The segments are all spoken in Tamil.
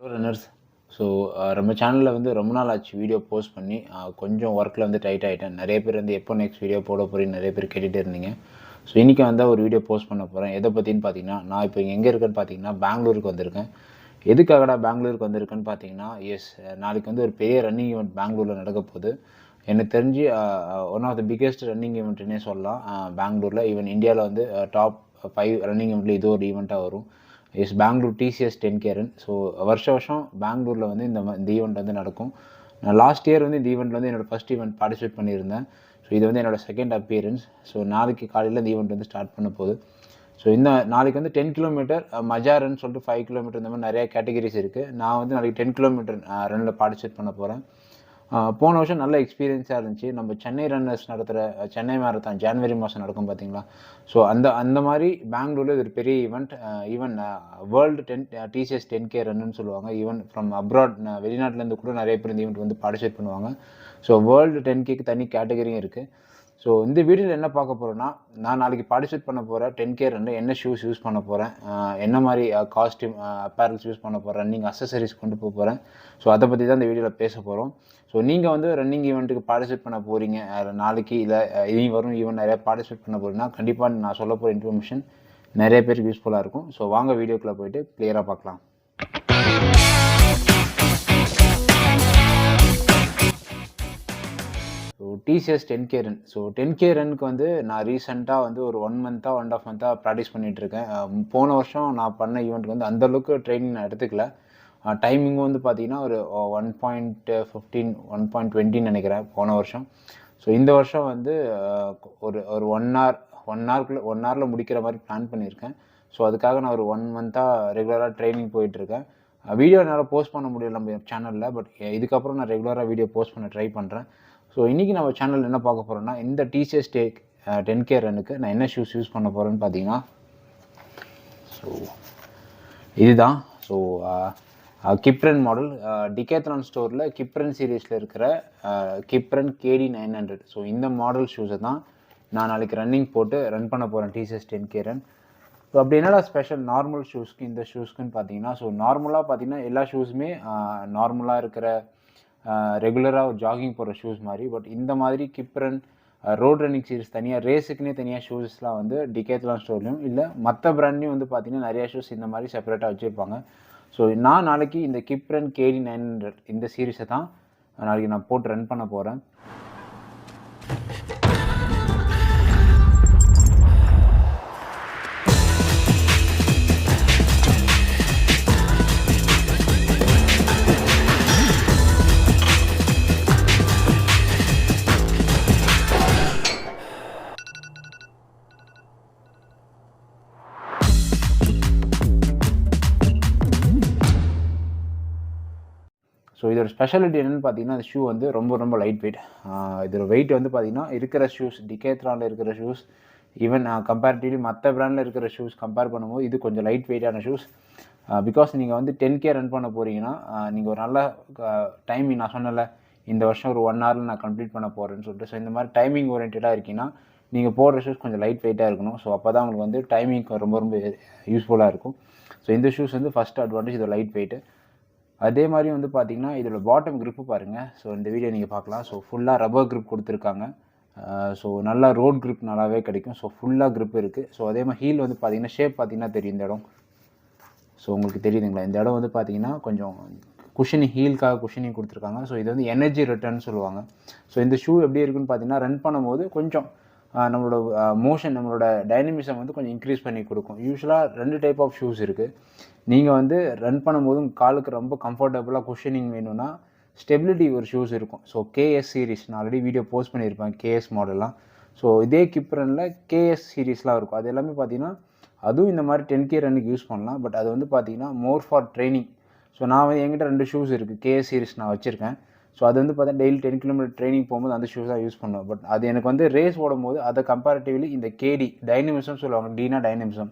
Hello runners. ஸோ நம்ம சேனலில் வந்து ரொம்ப நாள் ஆச்சு வீடியோ போஸ்ட் பண்ணி. கொஞ்சம் ஒர்க்கில் வந்து டைட் ஆகிட்டேன். நிறைய பேர் வந்து எப்போ நெக்ஸ்ட் வீடியோ போட போகிறீங்க நிறைய பேர் கேட்டுகிட்டே இருந்தீங்க. ஸோ இன்றைக்கி வந்து ஒரு வீடியோ போஸ்ட் பண்ண போகிறேன். எதை பற்றின்னு பார்த்தீங்கன்னா, நான் இப்போ எங்கே இருக்கேன்னு பார்த்தீங்கன்னா பெங்களூருக்கு வந்திருக்கேன். எதுக்காகடா பெங்களூருக்கு வந்திருக்கேன்னு பார்த்தீங்கன்னா, நாளைக்கு வந்து ஒரு பெரிய ரன்னிங் ஈவெண்ட் பெங்களூரில் நடக்க போகுது. எனக்கு தெரிஞ்சு one of the biggest running ஈவெண்ட்னே சொல்லலாம் பெங்களூரில். ஈவன் இந்தியாவில் வந்து டாப் 5 ரன்னிங் ஈவெண்ட்டில் இது ஒரு ஈவெண்ட்டாக வரும். Bangalore TCS10k run. ஸோ வருஷம் பெங்களூரில் வந்து இந்த ஈவெண்ட் வந்து நடக்கும். நான் லாஸ்ட் இயர் வந்து இந்த ஈவெண்ட்டில் வந்து என்னோடய ஃபஸ்ட் ஈவெண்ட் பார்ட்டிசிபேட் பண்ணியிருந்தேன். ஸோ இது வந்து என்னோடய செகண்ட் அப்பியரன்ஸ். ஸோ நாளைக்கு காலையில் இந்த ஈவெண்ட் வந்து ஸ்டார்ட் பண்ண போகுது. ஸோ இந்த நாளைக்கு வந்து 10 கிலோமீட்டர் மஜாரன்னு சொல்லிட்டு 5 கிலோமீட்டர் இந்த மாதிரி நிறையா கேட்டகரிஸ் இருக்குது. நான் வந்து நாளைக்கு 10 கிலோமீட்டர் ரனில் பார்ட்டிசிபேட் பண்ண போகிறேன். போன வருஷம் நல்ல எக்ஸ்பீரியன்ஸாக இருந்துச்சு. நம்ம சென்னை ரன்னர்ஸ் நடத்துகிற சென்னை மேரத்தான் ஜனவரி மாதம் நடக்கும் பார்த்தீங்களா. ஸோ அந்த மாதிரி பெங்களூரில் இது ஒரு பெரிய event. Even world TCS10k run சொல்லுவாங்க. ஈவன் ஃப்ரம் அப்ராட் வெளிநாட்டிலேருந்து கூட நிறைய பேர் இந்த ஈவெண்ட் வந்து பார்ட்டிசிபேட் பண்ணுவாங்க. ஸோ வேர்ல்டு 10Kக்கு தனி கேட்டகரியும் இருக்குது. ஸோ இந்த வீடியோவில் என்ன பார்க்க போகிறோன்னா, நான் நாளைக்கு பார்ட்டிசிபேட் பண்ண போகிறேன் 10K ரன்னில் என்ன ஷூஸ் யூஸ் பண்ண போகிறேன், என்ன மாதிரி காஸ்டியூம் அப்பேரல்ஸ் யூஸ் பண்ண போகிறேன், ரன்னிங் அக்சசரிஸ் கொண்டு போகிறேன். ஸோ அதை பற்றி தான் இந்த வீடியோவில் பேச போகிறோம். ஸோ நீங்கள் வந்து ரன்னிங் ஈவெண்ட்டுக்கு பார்ட்டிசிபேட் பண்ண போகிறீங்க, நாளைக்கு இல்லை இனி வரும் ஈவெண்ட் நிறையா பார்ட்டிசிபேட் பண்ண போகிறீங்கன்னா கண்டிப்பாக நான் சொல்ல போகிற இன்ஃபர்மேஷன் நிறைய பேருக்கு யூஸ்ஃபுல்லாக இருக்கும். ஸோ வாங்க வீடியோக்குள்ளே போயிட்டு கிளியராக பார்க்கலாம். So TCS10k run. So 10K ரனுக்கு வந்து நான் ரீசெண்டாக வந்து ஒரு 1 மந்த்தாக 1.5 மந்த்தாக ப்ராக்டிஸ் பண்ணிகிட்ருக்கேன். போன வருஷம் நான் பண்ண ஈவெண்ட்டுக்கு வந்து அந்தளவுக்கு ட்ரைனிங் நான் எடுத்துக்கல. டைமிங்கும் வந்து பார்த்திங்கன்னா ஒரு 1.15 1.20 நினைக்கிறேன் போன வருஷம். ஸோ இந்த வருஷம் வந்து ஒரு 1 ஹவரில் முடிக்கிற மாதிரி பிளான் பண்ணியிருக்கேன். ஸோ அதுக்காக நான் ஒரு 1 மந்த்தாக ரெகுலராக ட்ரைனிங் போயிட்டுருக்கேன். வீடியோ என்னால் போஸ்ட் பண்ண முடியல நம்ம சேனலில், பட் இதுக்கப்புறம் நான் ரெகுலராக வீடியோ போஸ்ட் பண்ண ட்ரை பண்ணுறேன். ஸோ இன்றைக்கி நம்ம சேனல் என்ன பார்க்க போகிறோன்னா, இந்த TCS10k ரன்னுக்கு நான் என்ன ஷூஸ் யூஸ் பண்ண போகிறேன்னு பார்த்தீங்கன்னா, ஸோ இதுதான். ஸோ கிப்ரன் மாடல் Decathlon ஸ்டோரில் கிப்ரன் சீரீஸில் இருக்கிற கிப்ரன் KD900. ஸோ இந்த மாடல் ஷூஸை தான் நான் நாளைக்கு ரன்னிங் போட்டு ரன் பண்ண போகிறேன் TCS10k ரன். ஸோ அப்படி என்னடா ஸ்பெஷல் நார்மல் ஷூஸ்க்கு இந்த ஷூஸ்க்குன்னு பார்த்தீங்கன்னா, ஸோ நார்மலாக பார்த்தீங்கன்னா எல்லா ஷூஸுமே நார்மலாக இருக்கிற ரெகுலராக ஒரு ஜாகிங் போகிற ஷூஸ் மாதிரி. பட் இந்த மாதிரி கிப்ரன் ரோட் ரன்னிங் சீரிஸ் தனியாக ரேஸுக்குன்னே தனியாக ஷூஸ்லாம் வந்து Decathlon ஸ்டோர்லையும் இல்லை மற்ற பிராண்ட்லையும் வந்து பார்த்திங்கன்னா நிறையா ஷூஸ் இந்த மாதிரி செப்பரேட்டாக வச்சுருப்பாங்க. ஸோ நான் நாளைக்கு இந்த கிப்ரன் KD900 இந்த சீரீஸை தான் நாளைக்கு நான் போட்டு ரன் பண்ண போகிறேன். ஸோ இதோட ஸ்பெஷாலிட்டி என்னென்னு பார்த்தீங்கன்னா, அந்த ஷூ வந்து ரொம்ப லைட் வெயிட். இதோட வெயிட் வந்து பார்த்திங்கன்னா இருக்கிற ஷூஸ் Decathlonல இருக்கிற ஷூஸ் ஈவன் கம்பேரிட்டிவ்லி மற்ற பிராண்டில் இருக்கிற ஷூஸ் கம்பேர் பண்ணும்போது இது கொஞ்சம் லைட் வெயிட்டான ஷூஸ். பிகாஸ் நீங்கள் வந்து 10K ரன் பண்ண போகிறீங்கன்னா நீங்கள் ஒரு நல்ல டைமிங், நான் சொன்னல இந்த வருஷம் ஒரு 1 ஹவரில் நான் கம்ப்ளீட் பண்ண போகிறேன்னு சொல்லிட்டு. ஸோ இந்த மாதிரி டைமிங் ஓரியன்டாக இருக்கீங்கன்னா நீங்கள் போடுற ஷூஸ் கொஞ்சம் லைட் வெயிட்டாக இருக்கணும். ஸோ அப்போ தான் உங்களுக்கு வந்து டைமிங் ரொம்ப யூஸ்ஃபுல்லாக இருக்கும். ஸோ இந்த ஷூஸ் வந்து ஃபஸ்ட் அட்வான்டேஜ் இது லைட் வெயிட்டு. அதே மாதிரி வந்து பார்த்திங்கன்னா இதோட பாட்டம் க்ரிப்பு பாருங்கள். ஸோ இந்த வீடியோ நீங்கள் பார்க்கலாம். ஸோ ஃபுல்லாக ரப்பர் க்ரிப் கொடுத்துருக்காங்க. ஸோ நல்லா ரோட் க்ரிப் நல்லாவே கிடைக்கும். ஸோ ஃபுல்லாக க்ரிப் இருக்குது. ஸோ அதே மாதிரி ஹீல் வந்து பார்த்திங்கன்னா ஷேப் பார்த்திங்கன்னா தெரியும் இந்த இடம். ஸோ உங்களுக்கு தெரியுதுங்களா, இந்த இடம் வந்து பார்த்திங்கன்னா கொஞ்சம் குஷனிங், ஹீலுக்காக குஷனிங் கொடுத்துருக்காங்க. ஸோ இது வந்து எனர்ஜி ரிட்டர்ன் சொல்லுவாங்க. ஸோ இந்த ஷூ எப்படி இருக்குன்னு பார்த்தீங்கன்னா ரன் பண்ணும்போது கொஞ்சம் நம்மளோட மோஷன், நம்மளோட டைனமிசம் வந்து கொஞ்சம் இன்க்ரீஸ் பண்ணி கொடுக்கும். யூஸ்வலாக 2 டைப் ஆஃப் ஷூஸ் இருக்குது. நீங்கள் வந்து ரன் பண்ணும்போது காலுக்கு ரொம்ப கம்ஃபர்டபுளாக குஷனிங் வேணும்னா ஸ்டெபிலிட்டி ஒரு ஷூஸ் இருக்கும். ஸோ KS சீரீஸ் நான் ஆல்ரெடி வீடியோ போஸ்ட் பண்ணியிருப்பேன், KS மாடல்லாம். ஸோ இதே கிப்ரனில் KS சீரீஸ்லாம் இருக்கும். அது எல்லாமே பார்த்தீங்கன்னா அதுவும் இந்த மாதிரி 10K ரன்னுக்கு யூஸ் பண்ணலாம். பட் அது வந்து பார்த்தீங்கன்னா மோர் ஃபார் ட்ரைனிங். ஸோ நான் வந்து என்கிட்ட 2 ஷூஸ் இருக்குது, KS சீரீஸ் நான் வச்சுருக்கேன். ஸோ அது வந்து பார்த்தீங்கன்னா டெய்லி 10 கிலோமீட்டர் ட்ரைனிங் போகும்போது அந்த ஷூஸ் தான் யூஸ் பண்ணுவேன். பட் அது எனக்கு வந்து ரேஸ் ஓடும்போது அதை கம்பேரிட்டிவ்லி இந்த KD டைனமிசம் சொல்லுவாங்க, டீனா டைனமிசம்,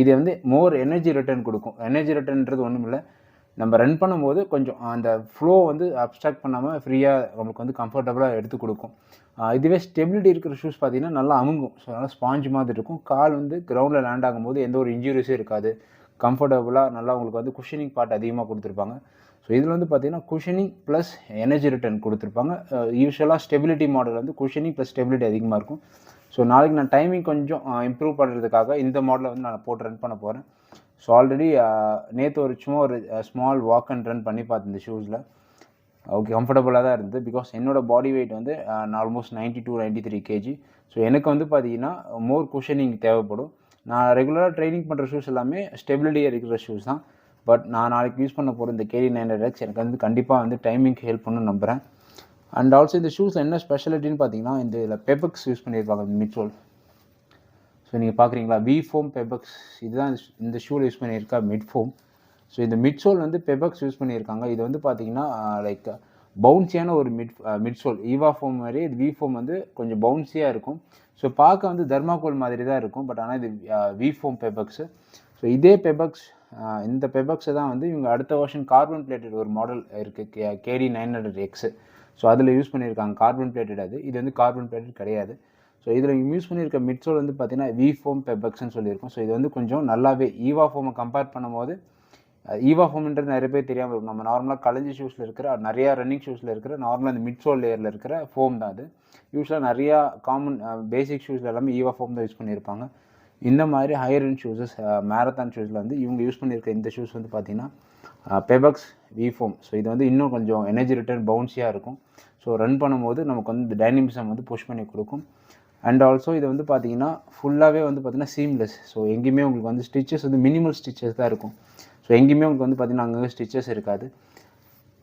இது வந்து மோர் எனர்ஜி ரிட்டர்ன் கொடுக்கும். எனர்ஜி ரிட்டர்ன்றது ஒன்றும் இல்லை, நம்ம ரன் பண்ணும்போது கொஞ்சம் அந்த ஃப்ளோ வந்து அப்ஸ்ட்ராக்ட் பண்ணாமல் ஃப்ரீயாக நம்மளுக்கு வந்து கம்ஃபர்டபுளாக எடுத்து கொடுக்கும். இதுவே ஸ்டெபிலிட்டி இருக்கிற ஷூஸ் பார்த்திங்கன்னா நல்லா அமுங்கும். ஸோ அதனால் ஸ்பாஞ்ச் மாதிரி இருக்கும். கால் வந்து கிரவுண்டில் லேண்ட் ஆகும்போது எந்த ஒரு இன்ஜுரிஸும் இருக்காது. கம்ஃபர்டபுளாக நல்லா உங்களுக்கு வந்து குஷனிங் பார்ட் அதிகமாக கொடுத்துருப்பாங்க. ஸோ இதில் வந்து பார்த்தீங்கன்னா குஷனிங் ப்ளஸ் எனர்ஜி ரிட்டர்ன் கொடுத்துருப்பாங்க. யூஸ்வலாக ஸ்டெபிலிட்டி மாடல் வந்து குஷனிங் ப்ளஸ் ஸ்டெபிலிட்டி அதிகமாக இருக்கும். ஸோ நாளைக்கு நான் டைமிங் கொஞ்சம் இம்ப்ரூவ் பண்ணுறதுக்காக இந்த மாடலை வந்து நான் போட்டு ரன் பண்ண போகிறேன். ஸோ ஆல்ரெடி நேற்று சும்மா ஒரு ஸ்மால் வாக் அண்ட் ரன் பண்ணி பார்த்தேன் இந்த ஷூஸில். ஓகே, கம்ஃபர்டபுளாக தான் இருந்தது. பிகாஸ் என்னோடய பாடி வெயிட் வந்து ஆல்மோஸ்ட் 92-93 kg. ஸோ எனக்கு வந்து பார்த்தீங்கன்னா மோர் குஷனிங் தேவைப்படும். நான் ரெகுலராக ட்ரைனிங் பண்ணுற ஷூஸ் எல்லாமே ஸ்டெபிலிட்டியாக இருக்கிற ஷூஸ் தான். பட் நான் நாளைக்கு யூஸ் பண்ண போகிற இந்த KD900X எனக்கு வந்து கண்டிப்பாக வந்து டைமிங்க்கு ஹெல்ப் பண்ணணும்னு நம்புகிறேன். அண்ட் ஆல்சோ இந்த ஷூஸில் என்ன ஸ்பெஷாலிட்டின்னு பார்த்தீங்கன்னா, இந்த இதில் பெபக்ஸ் யூஸ் பண்ணியிருப்பாங்க மிட்சோல். ஸோ நீங்கள் பார்க்குறீங்களா, வி ஃபோம் பெபக்ஸ், இதுதான் இந்த ஷூவில் யூஸ் பண்ணியிருக்கா மிட் ஃபோம். ஸோ இந்த மிட்சோல் வந்து பெபக்ஸ் யூஸ் பண்ணியிருக்காங்க. இது வந்து பார்த்தீங்கன்னா லைக் பவுன்சியான ஒரு மிட்சோல். ஈவா ஃபோம் மாதிரி இது வி ஃபோம் வந்து கொஞ்சம் பவுன்சியாக இருக்கும். ஸோ பார்க்க வந்து தர்மாகோல் மாதிரி தான் இருக்கும். பட் ஆனால் இது வி ஃபோம் பெபக்ஸு. ஸோ இதே பெபக்ஸ், இந்த பெபக்ஸை தான் வந்து இவங்க அடுத்த வருஷன் கார்பன் பிளேட்டட் ஒரு மாடல் இருக்குது KD900X. ஸோ அதில் யூஸ் பண்ணியிருக்காங்க கார்பன் பிளேட்டட். இது வந்து கார்பன் பிளேட்டட் கிடையாது. ஸோ இதில் யூஸ் பண்ணியிருக்க மிட்சோல் வந்து பார்த்தீங்கன்னா வி ஃபோம் பெபக்ஸ்ன்னு சொல்லியிருக்கோம். ஸோ இது வந்து கொஞ்சம் நல்லாவே ஈவா ஃபோமை கம்பேர் பண்ணும்போது, ஈவா ஃபோம்ன்றது நிறைய பேர் தெரியாமல் இருக்கும். நம்ம நார்மலாக கலஞ்சி ஷூஸில் இருக்கிற நிறையா ரன்னிங் ஷூஸில் இருக்கிற நார்மலாக இந்த மிட்சோல் லேயரில் இருக்கிற ஃபோம் தான் அது. யூஸ்வலாக நிறையா காமன் பேசிக் ஷூஸில் எல்லாமே ஈவா ஃபோம் தான் யூஸ் பண்ணியிருப்பாங்க. இந்த மாதிரி ஹையர் எண்ட் ஷூஸஸ், மேரத்தான் ஷூஸில் வந்து இவங்க யூஸ் பண்ணியிருக்க இந்த ஷூஸ் வந்து பார்த்தீங்கன்னா பெபக்ஸ் வி ஃபோம். ஸோ இது வந்து இன்னும் கொஞ்சம் எனர்ஜி ரிட்டர்ன் பவுன்ஸியாக இருக்கும். ஸோ ரன் பண்ணும்போது நமக்கு வந்து இந்த டைனமிசம் வந்து புஷ் பண்ணி கொடுக்கும். அண்ட் ஆல்சோ இது வந்து பார்த்தீங்கன்னா ஃபுல்லாகவே வந்து பார்த்தீங்கன்னா சீம்லெஸ். ஸோ எங்கேயுமே உங்களுக்கு வந்து ஸ்டிச்சஸ் வந்து மினிமல் ஸ்டிச்சஸ் தான் இருக்கும். ஸோ எங்கேயுமே உங்களுக்கு வந்து பார்த்தீங்கன்னா அங்கங்கே ஸ்டிச்சஸ் இருக்காது.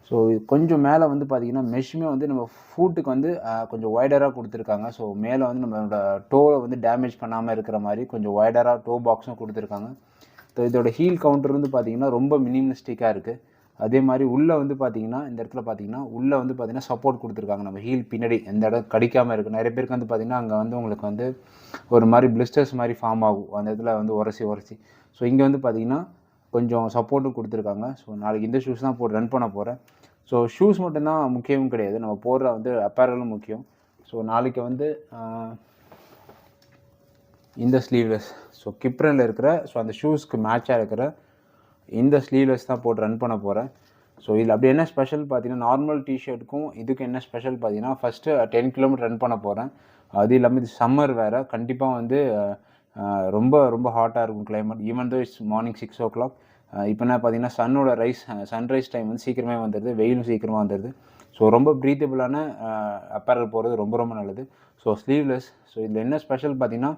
ஸோ இது கொஞ்சம் மேலே வந்து பார்த்தீங்கன்னா மெஷ்ஷுமே வந்து நம்ம ஃபூட்டுக்கு வந்து கொஞ்சம் வைடராக கொடுத்துருக்காங்க. ஸோ மேலே வந்து நம்மளோட டோவை வந்து டேமேஜ் பண்ணாமல் இருக்கிற மாதிரி கொஞ்சம் வைடராக டோ பாக்ஸும் கொடுத்துருக்காங்க. ஸோ இதோட ஹீல் கவுண்டர் வந்து பார்த்தீங்கன்னா ரொம்ப மினிமலிஸ்டிக்காக இருக்குது. அதே மாதிரி உள்ளே வந்து பார்த்தீங்கன்னா இந்த இடத்துல பார்த்தீங்கன்னா உள்ளே வந்து பார்த்தீங்கன்னா சப்போர்ட் கொடுத்துருக்காங்க. நம்ம ஹீல் பின்னாடி எந்த இடம் கடிக்காமல் இருக்குது. நிறைய பேருக்கு வந்து பார்த்தீங்கன்னா அங்கே வந்து உங்களுக்கு வந்து ஒரு மாதிரி பிளிஸ்டர்ஸ் மாதிரி ஃபார்ம் ஆகும் அந்த இடத்துல வந்து உரசி. ஸோ இங்கே வந்து பார்த்தீங்கன்னா கொஞ்சம் சப்போர்ட்டும் கொடுத்துருக்காங்க. ஸோ நாளைக்கு இந்த ஷூஸ் தான் போட்டு ரன் பண்ண போகிறேன். ஸோ ஷூஸ் மட்டும்தான் முக்கியமும் கிடையாது, நம்ம போடுற வந்து அப்பேரலும் முக்கியம். ஸோ நாளைக்கு வந்து இந்த ஸ்லீவ்லெஸ், ஸோ கிப்ரனில் இருக்கிற ஸோ அந்த ஷூஸ்க்கு மேட்சாக இருக்கிற இந்த ஸ்லீவ்லெஸ் தான் போட்டு ரன் பண்ண போகிறேன். ஸோ இதில் அப்படி என்ன ஸ்பெஷல் பார்த்தீங்கன்னா, நார்மல் டிஷர்ட்டுக்கும் இதுக்கு என்ன ஸ்பெஷல் பார்த்தீங்கன்னா, ஃபஸ்ட்டு 10 கிலோமீட்டர் ரன் பண்ண போகிறேன். அது இல்லாமல் இது சம்மர் வேறு, கண்டிப்பாக வந்து ரொம்ப ரொம்ப ஹாட்டாக இருக்கும் climate. Even though it's morning 6 o'clock. இப்போ என்ன பார்த்தீங்கன்னா சன்னோட சன்ரைஸ் டைம் வந்து சீக்கிரமே வந்துடுது, வெயிலும் சீக்கிரமாக வந்துடுது. ஸோ ரொம்ப ப்ரீத்தபிளான அப்பேரல் போகிறது ரொம்ப ரொம்ப நல்லது. So sleeveless. ஸோ இதில் என்ன ஸ்பெஷல் பார்த்தீங்கன்னா,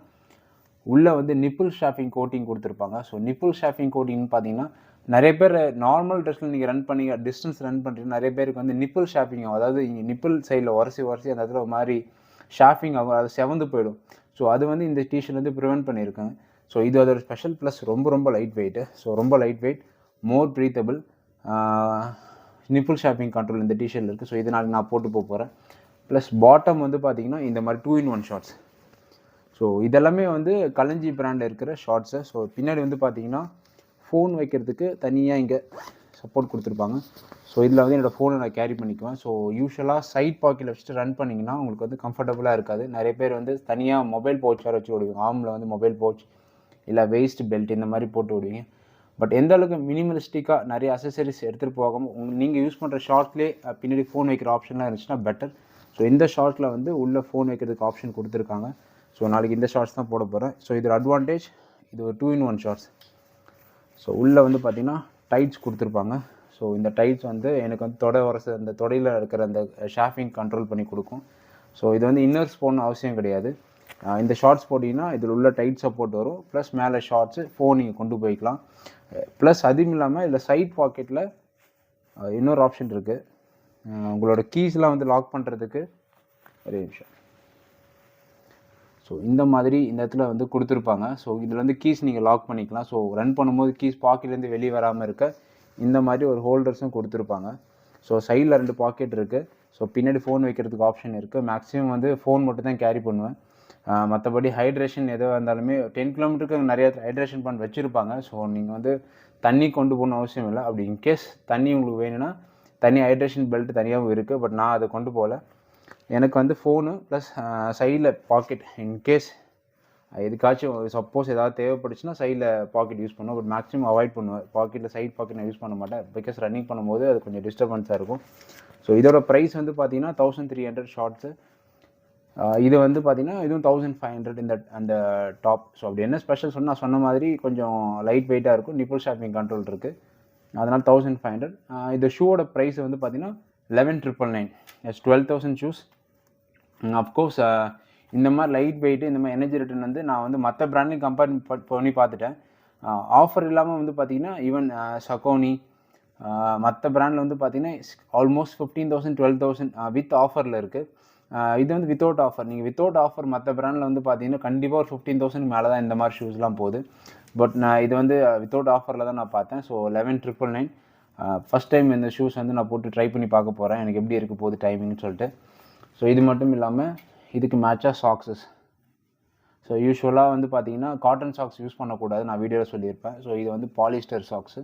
உள்ளே வந்து நிப்பிள் ஷாஃபிங் கோட்டிங் கொடுத்துருப்பாங்க. ஸோ நிப்பிள் ஷாஃபிங் கோட்டிங்னு பார்த்தீங்கன்னா, நிறைய பேர் நார்மல் ட்ரெஸ்ஸில் நீங்கள் ரன் பண்ணி டிஸ்டன்ஸ் ரன் பண்ணுறீங்க, நிறைய பேருக்கு வந்து நிப்பிள் ஷாஃபிங் ஆகும். அதாவது இங்கே நிப்பிள் சைடில் உரசி அந்த இடத்துல ஒரு மாதிரி ஷாஃபிங் ஆகும், அது செவந்து போயிடும். ஸோ அது வந்து இந்த டிஷர்ட் வந்து ப்ரிவென்ட் பண்ணியிருக்காங்க. ஸோ இது அதோட ஸ்பெஷல் ப்ளஸ் ரொம்ப ரொம்ப லைட் வெயிட்டு. ஸோ ரொம்ப லைட் வெயிட், மோர் ப்ரீத்தபிள், நிப்பிள் ஷாப்பிங் கண்ட்ரோல் இந்த டிஷர்ட்டில் இருக்குது. ஸோ இதனால் நான் போட்டு போகிறேன். ப்ளஸ் பாட்டம் வந்து பார்த்திங்கன்னா இந்த மாதிரி 2-in-1 ஷார்ட்ஸ். ஸோ இதெல்லாமே வந்து கலஞ்சி பிராண்டில் இருக்கிற ஷார்ட்ஸு. ஸோ பின்னாடி வந்து பார்த்திங்கன்னா ஃபோன் வைக்கிறதுக்கு தனியாக இங்கே சப்போர்ட் கொடுத்துருப்பாங்க. ஸோ இதில் வந்து என்னோடய ஃபோனை நான் கேரி பண்ணிக்குவேன். ஸோ யூஸ்வலாக சைட் பாக்கெட்டில் வச்சுட்டு ரன் பண்ணிங்கன்னா உங்களுக்கு வந்து கம்ஃபர்டபுளாக இருக்காது. நிறைய பேர் வந்து தனியாக மொபைல் பவுச் வேறு வச்சு விடுவீங்க, ஆர்மில் வந்து மொபைல் பவுச் இல்லை வெயிஸ்ட் பெல்ட் இந்த மாதிரி போட்டு விடுவீங்க. பட் எந்த அளவுக்கு மினிமலிஸ்டிக்காக நிறைய அசசரிஸ் எடுத்துகிட்டு போகாமல் நீங்கள் யூஸ் பண்ணுற ஷார்ட்லேயே பின்னாடி ஃபோன் வைக்கிற ஆப்ஷன்லாம் இருந்துச்சுன்னா பெட்டர். ஸோ இந்த ஷார்ட்டில் வந்து உள்ளே ஃபோன் வைக்கிறதுக்கு ஆப்ஷன் கொடுத்துருக்காங்க. ஸோ நாளைக்கு இந்த ஷார்ட்ஸ் தான் போட போகிறேன். ஸோ இதோட அட்வான்டேஜ், இது ஒரு 2-in-1 ஷார்ட்ஸ். ஸோ உள்ளே வந்து பார்த்திங்கன்னா டைட்ஸ் கொடுத்துருப்பாங்க. ஸோ இந்த டைட்ஸ் வந்து எனக்கு வந்து அந்த தொடையில் இருக்கிற அந்த ஷாஃபிங் கண்ட்ரோல் பண்ணி கொடுக்கும். ஸோ இது வந்து இன்னர்ஸ் போடணும் அவசியம் கிடையாது. இந்த ஷார்ட்ஸ் போட்டிங்கன்னா இதில் உள்ள டைட் சப்போர்ட் வரும். ப்ளஸ் மேலே ஷார்ட்ஸு ஃபோன் நீங்கள் கொண்டு போய்க்கலாம். ப்ளஸ் அதுவும் இல்லாமல் இதில் சைட் பாக்கெட்டில் இன்னொரு ஆப்ஷன் இருக்குது. உங்களோட கீஸ்லாம் வந்து லாக் பண்ணுறதுக்கு ஒரே நிமிஷம். ஸோ இந்த மாதிரி இந்த இடத்துல வந்து கொடுத்துருப்பாங்க. ஸோ இதில் வந்து கீஸ் நீங்கள் லாக் பண்ணிக்கலாம். ஸோ ரன் பண்ணும்போது கீஸ் பாக்கெட்லேருந்து வெளியே வராமல் இருக்க இந்த மாதிரி ஒரு ஹோல்டர்ஸும் கொடுத்துருப்பாங்க. ஸோ சைடில் 2 பாக்கெட் இருக்குது. ஸோ பின்னாடி ஃபோன் வைக்கிறதுக்கு ஆப்ஷன் இருக்குது. மேக்ஸிமம் வந்து ஃபோன் மட்டும் தான் கேரி பண்ணுவேன். மற்றபடி ஹைட்ரேஷன் எதுவாக இருந்தாலுமே 10 கிலோமீட்டருக்கு நிறைய ஹைட்ரேஷன் பண்ண வச்சுருப்பாங்க. ஸோ நீங்கள் வந்து தண்ணி கொண்டு போகணும் அவசியம் இல்லை. அப்படி இன்கேஸ் தண்ணி உங்களுக்கு வேணும்னா தனி ஹைட்ரேஷன் பெல்ட் தனியாகவும் இருக்குது. பட் நான் அதை கொண்டு போகல. எனக்கு வந்து ஃபோனு ப்ளஸ் சைடில் பாக்கெட் இன்கேஸ் எதுக்காச்சும் சப்போஸ் ஏதாவது தேவைப்பட்டுச்சுன்னா சைடில் பாக்கெட் யூஸ் பண்ணுவோம். பட் மேக்ஸிமம் அவாய்ட் பண்ணுவேன். பாக்கெட்டில் சைட் பாக்கெட் நான் யூஸ் பண்ண மாட்டேன். பிகாஸ் ரன்னிங் பண்ணும்போது அது கொஞ்சம் டிஸ்டர்பன்ஸாக இருக்கும். ஸோ இதோட ப்ரைஸ் வந்து பார்த்தீங்கன்னா 1300 ஷார்ட்ஸு. இது வந்து பார்த்தீங்கன்னா இதுவும் 1500 இந்த அந்த டாப். ஸோ அப்படி என்ன ஸ்பெஷல் நான் சொன்ன மாதிரி கொஞ்சம் லைட் வெயிட்டாக இருக்கும். நிப்பிள் ஷாப்பிங் கண்ட்ரோல் இருக்குது. அதனால் 1500. இந்த ஷூவோட ப்ரைஸ் வந்து பார்த்தீங்கன்னா 11,999. S 12,000 shoes. அஃப்கோர்ஸ் இந்த மாதிரி லைட் வெயிட்டு இந்த மாதிரி எனர்ஜி ரிட்டர்ன் வந்து நான் வந்து மற்ற பிராண்டையும் கம்பேர் பண்ணி பார்த்துட்டேன். ஆஃபர் இல்லாமல் வந்து பார்த்தீங்கன்னா ஈவன் சகோனி மற்ற பிராண்டில் வந்து பார்த்தீங்கன்னா ஆல்மோஸ்ட் 15,000 12,000 வித் ஆஃபரில் இருக்குது. இது வந்து வித்தவுட் ஆஃபர். நீங்கள் வித்தவுட் ஆஃபர் மற்ற பிராண்டில் வந்து பார்த்தீங்கன்னா கண்டிப்பாக ஒரு 15,000 மேலே தான் இந்த மாதிரி ஷூஸ்லாம் போகுது. பட் நான் இது வந்து வித்தவுட் ஆஃபரில் தான் நான் பார்த்தேன். ஸோ 11,999. ஃபஸ்ட் டைம் இந்த ஷூஸ் வந்து நான் போட்டு ட்ரை பண்ணி பார்க்க போகிறேன், எனக்கு எப்படி இருக்க போகுது டைமிங்னு சொல்லிட்டு. ஸோ இது மட்டும் இல்லாமல் இதுக்கு மேட்சாக சாக்ஸஸ். ஸோ யூஸ்வலாக வந்து பார்த்தீங்கன்னா காட்டன் சாக்ஸ் யூஸ் பண்ணக்கூடாது, நான் வீடியோவில் சொல்லியிருப்பேன். ஸோ இது வந்து பாலிஸ்டர் சாக்ஸு.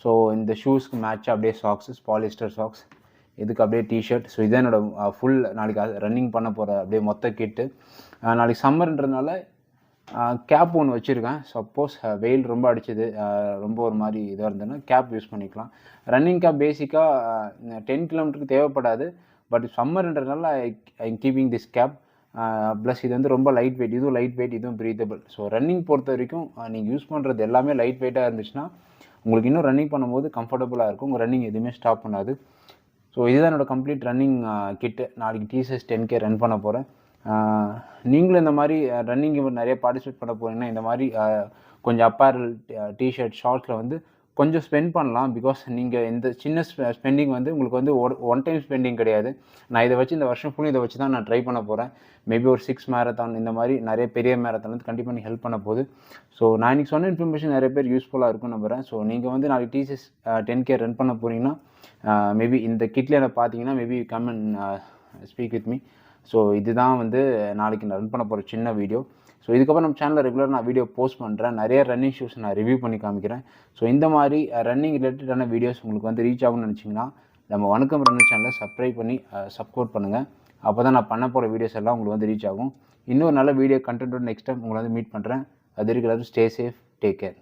ஸோ இந்த ஷூஸ்க்கு மேட்சாக அப்படியே சாக்ஸஸ், பாலிஸ்டர் சாக்ஸ். இதுக்கு அப்படியே டிஷர்ட். ஸோ இதுதான் என்னோடய ஃபுல் நாளைக்கு ரன்னிங் பண்ண போகிற அப்படியே மொத்த கிட்டு. நாளைக்கு சம்மர்ன்றதுனால கேப் ஒன்று வச்சுருக்கேன். சப்போஸ் வெயில் ரொம்ப அடிச்சது, ரொம்ப ஒரு மாதிரி இதாக இருந்ததுன்னா கேப் யூஸ் பண்ணிக்கலாம். ரன்னிங் கேப் பேசிக்காக 10 கிலோமீட்டருக்கு தேவைப்படாது. பட் சம்மர்ன்றதுனால I keeping this cap. Plus இது வந்து ரொம்ப லைட் வெயிட். இதுவும் லைட் வெயிட், இதுவும் ப்ரீத்தபிள். ஸோ ரன்னிங் பொறுத்த வரைக்கும் நீங்கள் யூஸ் பண்ணுறது எல்லாமே லைட் வெயிட்டாக இருந்துச்சுன்னா உங்களுக்கு இன்னும் ரன்னிங் பண்ணும்போது கம்ஃபர்டபுளாக இருக்கும். உங்கள் ரன்னிங் எதுவுமே ஸ்டாப் பண்ணாது. ஸோ இதுதான் என்னோடய கம்ப்ளீட் ரன்னிங் கிட்டு. நாளைக்கு TCS10k ரன் பண்ண போகிறேன். நீங்களும் இந்த மாதிரி ரன்னிங் நிறைய பார்ட்டிசிபேட் பண்ண போகிறீங்கன்னா இந்த மாதிரி கொஞ்சம் அப்பேரல், டிஷர்ட், ஷார்ட்ஸில் வந்து கொஞ்சம் ஸ்பெண்ட் பண்ணலாம். பிகாஸ் நீங்கள் இந்த சின்ன ஸ்பெண்டிங் வந்து உங்களுக்கு வந்து ஒன் டைம் ஸ்பெண்டிங் கிடையாது. நான் இதை வச்சு இந்த வருஷம் ஃபுல்லும் இதை வச்சு தான் நான் ட்ரை பண்ண போகிறேன். மேபி ஒரு 6 மேரத்தான் இந்த மாதிரி நிறைய பெரிய மேரத்தான் வந்து கண்டிப்பாக நீ ஹெல்ப் பண்ண போகுது. ஸோ நான் இன்றைக்கி சொன்ன இன்ஃபர்மேஷன் நிறைய பேர் யூஸ்ஃபுல்லாக இருக்கும்னு நம்புகிறேன். ஸோ நீங்கள் வந்து நாளைக்கு TCS10k ரன் பண்ண போகிறீங்கன்னா மேபி இந்த கிட்டில் என்ன பார்த்தீங்கன்னா maybe come and speak with me. So இதுதான் வந்து நாளைக்கு நான் ரன் பண்ண போகிற சின்ன வீடியோ. ஸோ இதுக்கப்புறம் நம்ம சேனலில் ரெகுலராக நான் வீடியோ போஸ்ட் பண்ணுறேன். நிறைய ரன்னிங் ஷூஸ் நான் ரிவ்யூ பண்ணி காமிக்கிறேன். ஸோ இந்த மாதிரி ரன்னிங் ரிலேட்டடான வீடியோஸ் உங்களுக்கு வந்து ரீச் ஆகும்னு நினச்சிங்கன்னா நம்ம வணக்கம் ரன்னிங் சேனலை சப்ஸ்கிரைப் பண்ணி சப்போர்ட் பண்ணுங்கள். அப்போ தான் நான் பண்ண போகிற வீடியோஸ் எல்லாம் உங்களுக்கு வந்து ரீச் ஆகும். இன்னொரு நல்ல வீடியோ கண்டென்ட்டோட நெக்ஸ்ட் டைம் உங்களை வந்து மீட் பண்ணுறேன். அது இருக்கிறது ஸ்டே சேஃப், டேக் கேர்.